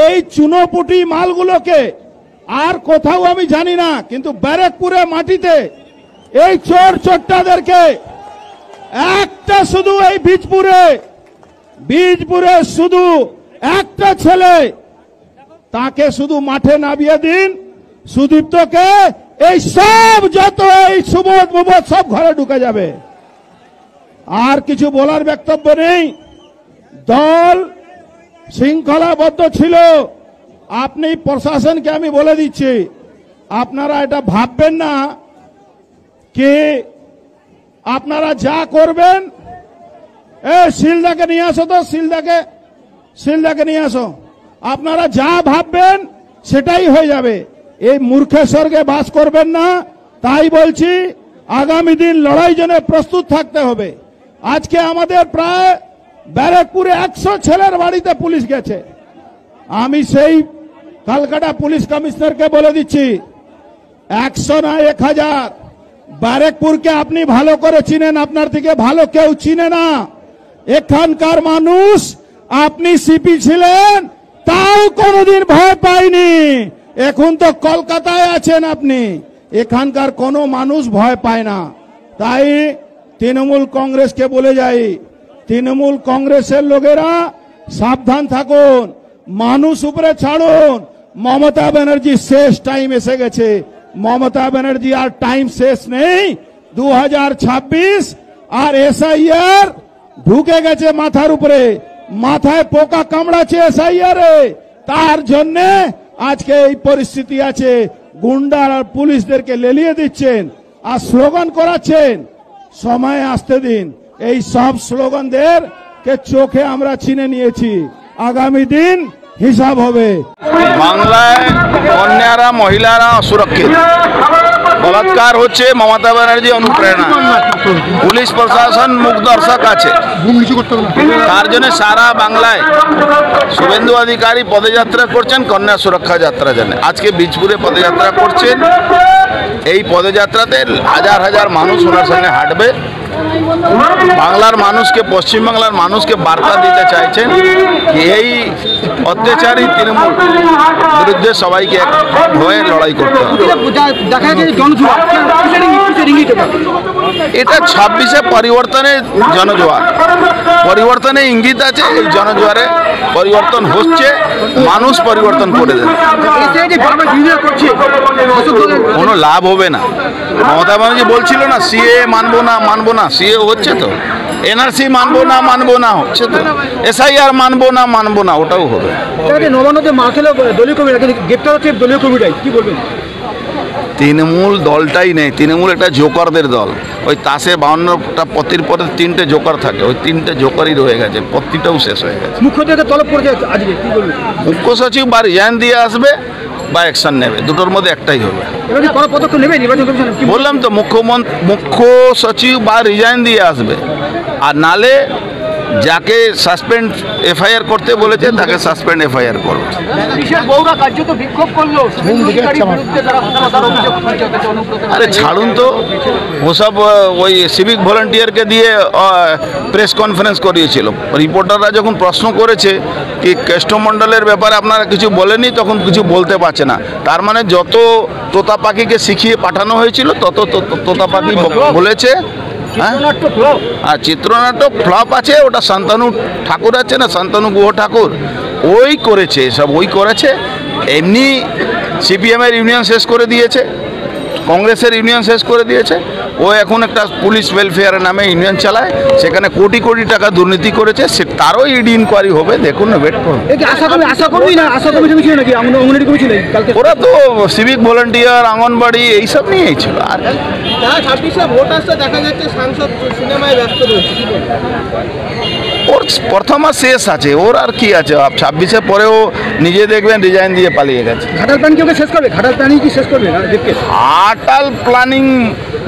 এই চুনোপুটি মালগুলোকে আর কোথাও আমি জানি না, কিন্তু ব্যারাকপুরে মাটিতে এই চোর চোট্টাদেরকে একটা শুধু এই বীজপুরে শুধু একটা ছেলে, তাকে শুধু মাঠে নামিয়ে দিন। সুদীপ্তকে এই সব যত এই সুবোধ মুবোধ সব ঘরে ঢুকে যাবে। আর কিছু বলার বক্তব্য নেই। দল শৃঙ্খলাবদ্ধ ছিল। আপনি প্রশাসনকে আমি বলে দিচ্ছি, আপনারা এটা ভাববেন না কি আপনারা যা করবেন। শিলদাকে নিয়ে আসো তো, শিলদাকে নিয়ে আসো। আপনারা যা ভাববেন সেটাই হয়ে যাবে। এই মূর্খের স্বর্গে বাস করবেন না। তাই বলছি, আগামী দিন লড়াই জন্য প্রস্তুত থাকতে হবে। আজকে আমাদের প্রায় ব্যারাকপুরে 100 ছেলের বাড়িতে পুলিশ গেছে। আমি সেই কালকাটা পুলিশ কমিশনারকে বলে দিচ্ছি, 100 না 1000। ব্যারাকপুরকে আপনি ভালো করে চিনেন, আপনার থেকে ভালো কেউ চিনে না। এখানকার মানুষ, আপনি সিপি ছিলেন তাও কোনোদিন ভয় পায়নি। এখন তো কলকাতায় আছেন আপনি, এখানকার কোনো মানুষ ভয় পায় না। তাই তৃণমূল কংগ্রেসকে বলে যাই, তৃণমূল কংগ্রেসের লোকেরা সাবধান থাকুন, মানুষ উপরে ছাড়ুন। মমতা ব্যানার্জি শেষ টাইম এসে গেছে। মমতা ব্যানার্জি আর টাইম শেষ নেই। 2026 আর এসআইআর ঢুকে গেছে মাথার উপরে, মাথায় পোকা কামড়াচ্ছে এসআইআর। তার জন্য আজকে এই পরিস্থিতি আছে। গুন্ডা আর পুলিশদেরকে লেলিয়ে দিচ্ছেন আর স্লোগান করাচ্ছেন। সময় আসতে দিন, এই সব স্লোগানদের কে চোখে আমরা চিনে নিয়েছি। আগামী দিন হিসাব হবে। বাংলায় কন্যারা মহিলারা অসুরক্ষিত, বলাৎকার হচ্ছে মমতা ব্যানার্জি অনুপ্রেরণা। পুলিশ প্রশাসন মুখ দর্শক আছে। তার জন্য সারা বাংলায় শুভেন্দু অধিকারী পদযাত্রা করছেন কন্যা সুরক্ষা যাত্রা জন্য। আজকে বীজপুরে পদযাত্রা করছেন। এই পদযাত্রাতে হাজার হাজার মানুষ ওনার সঙ্গে হাঁটবে। বাংলার মানুষকে, পশ্চিমবাংলার মানুষকে বার্তা দিতে চাইছেন যে এই অত্যাচারী তৃণমূল বিরুদ্ধে সবাইকে এক হয়ে লড়াই করতে হবে। এটা 26-এ পরিবর্তনের জনজোয়ার, পরিবর্তনের ইঙ্গিত আছে। এই জনজোয়ারে পরিবর্তন হচ্ছে, মানুষ পরিবর্তন করে দেবে। কোনো লাভ হবে না। মমতা ব্যানার্জি বলছিল না সিএ মানবো না, সিএ হচ্ছে তো। এনআরসি মানবো না হচ্ছে তো। এসআইআর মানবো না, ওটাও হবে। তৃণমূল দলটাই নেই, তৃণমূল একটা জোকারদের দল। ওই তাসে 52টা পতির পরে 3টে জোকার থাকে, ওই 3টে জোকারই রয়ে গেছে, পত্তিটাও শেষ হয়ে গেছে। মুখ্য সচিব বা রিজাইন দিয়ে আসবে বা অ্যাকশন নেবে, দুটোর মধ্যে একটাই হবে। বললাম তো, মুখ্য সচিব বা রিজাইন দিয়ে আসবে, আর নালে যাকে সাসপেন্ড এফআইআর করতে বলেছে তাকে সাসপেন্ড এফআইআর করবে। আরে ছাড়ুন তো ওসব। ওই সিভিক ভলেন্টিয়ারকে দিয়ে প্রেস কনফারেন্স করিয়েছিল। রিপোর্টাররা যখন প্রশ্ন করেছে কি কেষ্টমণ্ডলের ব্যাপারে আপনারা কিছু বলেনি, তখন কিছু বলতে পারছে না। তার মানে যত তোতা পাখিকে শিখিয়ে পাঠানো হয়েছিল তত তোতা পাখি বলেছে। আর চিত্রনাট্য ফ্লপ আছে, ওটা শান্তনু ঠাকুর আছে না, শান্তনু গুহ ঠাকুর, ওই করেছে সব, ওই করেছে। এমনি সিপিএমের ইউনিয়ন শেষ করে দিয়েছে, কংগ্রেসের ইউনিয়ন শেষ করে দিয়েছে। ও এখন একটা পুলিশ ওয়েলফেয়ারের নামে ইউনিয়ন চালায়, সেখানে কোটি কোটি টাকা দুর্নীতি করেছে, সে তারও ইডি ইনকোয়ারি হবে। দেখুন না, ওয়েট করুন। ওরা তো সিভিক ভলেন্টিয়ার, আঙ্গনবাড়ি এইসব নিয়েই ছিল। আর ওর প্রথম আর শেষ আছে, ওর আর কি আছে। 26-এ পরেও নিজে দেখবেন রিজাইন দিয়ে পালিয়ে গেছে। ঘাটাল প্ল্যানিং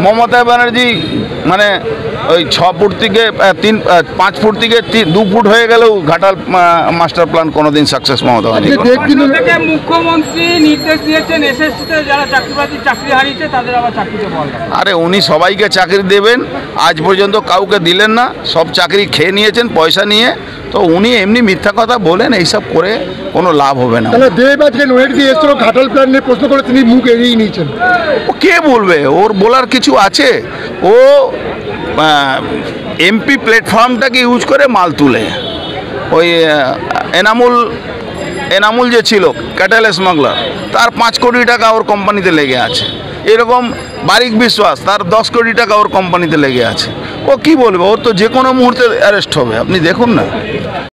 মমতা ব্যানার্জি মানে ওই 6 ফুট থেকে 5 ফুট থেকে 2 ফুট হয়ে গেলেও ঘাটাল মাস্টার প্ল্যান কোনোদিন সাকসেস মমতা হয়নি। থেকে মুখ্যমন্ত্রী নির্দেশ দিয়েছেন এসএসসিতে যারা চাকরি হারিয়েছে তাদের আবার চাকরিতে বল। আরে উনি সবাইকে চাকরি দেবেন, আজ পর্যন্ত কাউকে দিলেন না, সব চাকরি খেয়ে নিয়েছেন পয়সা নিয়ে। তো উনি এমনি মিথ্যা কথা বলেন, এইসব করে কোনো লাভ হবে না। তাহলে দেব আজকে নোয়েট দিয়ে এসেছিল ঘাটাল প্ল্যান নিয়ে প্রশ্ন করে তিনি মুখ এড়িয়ে নিয়েছেন। ও কে বলবে, ওর বলার কিছু আছে? ও এমপি প্ল্যাটফর্মটাকে ইউজ করে মাল তুলে। ওই এনামুল যে ছিল ক্যাটেল স্মাগলার, তার 5 কোটি টাকা ওর কোম্পানিতে লেগে আছে। এরকম বারিক বিশ্বাস, তার 10 কোটি টাকা ওর কোম্পানিতে লেগে আছে। ও কি বলবে, ওর তো যে কোনো মুহূর্তে অ্যারেস্ট হবে, আপনি দেখুন না।